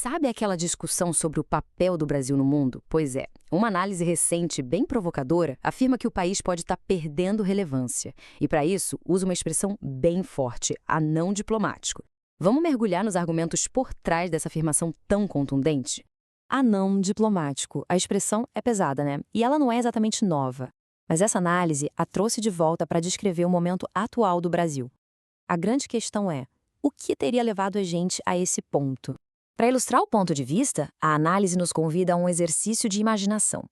Sabe aquela discussão sobre o papel do Brasil no mundo? Pois é, uma análise recente bem provocadora afirma que o país pode estar perdendo relevância. E para isso, usa uma expressão bem forte, a não diplomático. Vamos mergulhar nos argumentos por trás dessa afirmação tão contundente? Anão diplomático. A expressão é pesada, né? E ela não é exatamente nova. Mas essa análise a trouxe de volta para descrever o momento atual do Brasil. A grande questão é, o que teria levado a gente a esse ponto? Para ilustrar o ponto de vista, a análise nos convida a um exercício de imaginação.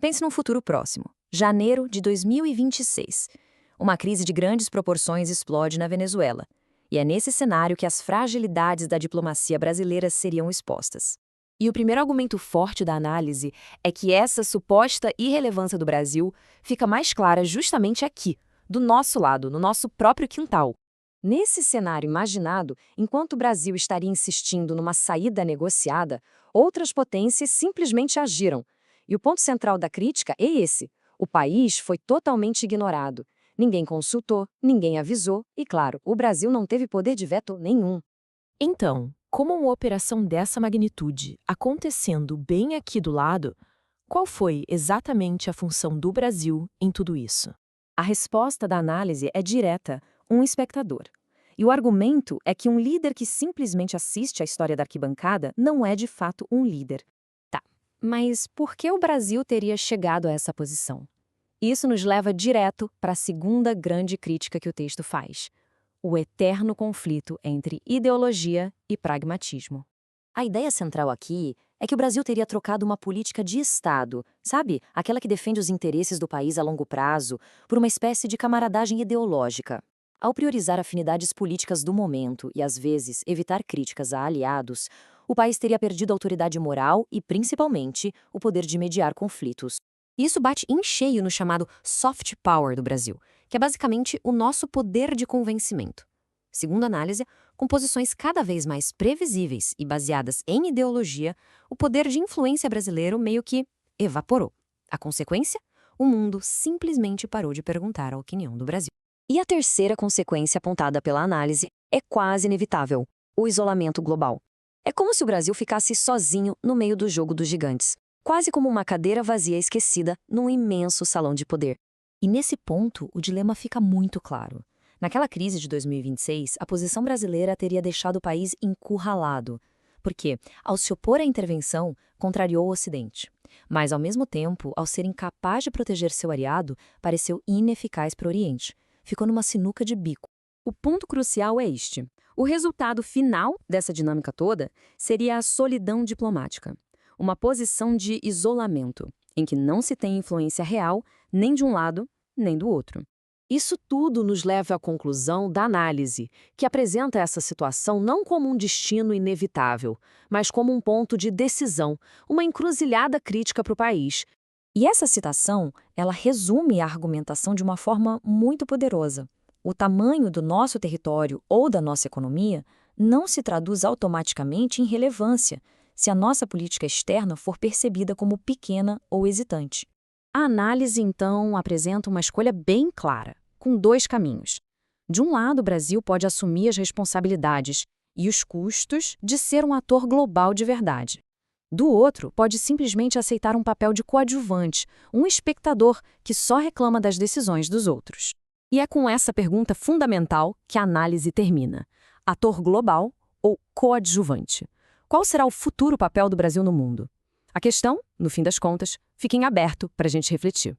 Pense num futuro próximo, janeiro de 2026. Uma crise de grandes proporções explode na Venezuela. E é nesse cenário que as fragilidades da diplomacia brasileira seriam expostas. E o primeiro argumento forte da análise é que essa suposta irrelevância do Brasil fica mais clara justamente aqui, do nosso lado, no nosso próprio quintal. Nesse cenário imaginado, enquanto o Brasil estaria insistindo numa saída negociada, outras potências simplesmente agiram. E o ponto central da crítica é esse: o país foi totalmente ignorado. Ninguém consultou, ninguém avisou e, claro, o Brasil não teve poder de veto nenhum. Então, como uma operação dessa magnitude acontecendo bem aqui do lado, qual foi exatamente a função do Brasil em tudo isso? A resposta da análise é direta: um espectador. E o argumento é que um líder que simplesmente assiste à história da arquibancada não é de fato um líder. Tá, mas por que o Brasil teria chegado a essa posição? Isso nos leva direto para a segunda grande crítica que o texto faz: o eterno conflito entre ideologia e pragmatismo. A ideia central aqui é que o Brasil teria trocado uma política de Estado, sabe? Aquela que defende os interesses do país a longo prazo, por uma espécie de camaradagem ideológica. Ao priorizar afinidades políticas do momento e, às vezes, evitar críticas a aliados, o país teria perdido a autoridade moral e, principalmente, o poder de mediar conflitos. Isso bate em cheio no chamado soft power do Brasil, que é basicamente o nosso poder de convencimento. Segundo a análise, com posições cada vez mais previsíveis e baseadas em ideologia, o poder de influência brasileiro meio que evaporou. A consequência? O mundo simplesmente parou de perguntar a opinião do Brasil. E a terceira consequência apontada pela análise é quase inevitável: o isolamento global. É como se o Brasil ficasse sozinho no meio do jogo dos gigantes, quase como uma cadeira vazia esquecida num imenso salão de poder. E nesse ponto, o dilema fica muito claro. Naquela crise de 2026, a posição brasileira teria deixado o país encurralado, porque, ao se opor à intervenção, contrariou o Ocidente. Mas, ao mesmo tempo, ao ser incapaz de proteger seu aliado, pareceu ineficaz para o Oriente. Ficou numa sinuca de bico. O ponto crucial é este: o resultado final dessa dinâmica toda seria a solidão diplomática, uma posição de isolamento, em que não se tem influência real nem de um lado, nem do outro. Isso tudo nos leva à conclusão da análise, que apresenta essa situação não como um destino inevitável, mas como um ponto de decisão, uma encruzilhada crítica para o país. E essa citação, ela resume a argumentação de uma forma muito poderosa. O tamanho do nosso território ou da nossa economia não se traduz automaticamente em relevância, se a nossa política externa for percebida como pequena ou hesitante. A análise, então, apresenta uma escolha bem clara, com dois caminhos. De um lado, o Brasil pode assumir as responsabilidades e os custos de ser um ator global de verdade. Do outro, pode simplesmente aceitar um papel de coadjuvante, um espectador que só reclama das decisões dos outros. E é com essa pergunta fundamental que a análise termina: ator global ou coadjuvante? Qual será o futuro papel do Brasil no mundo? A questão, no fim das contas, fica em aberto para a gente refletir.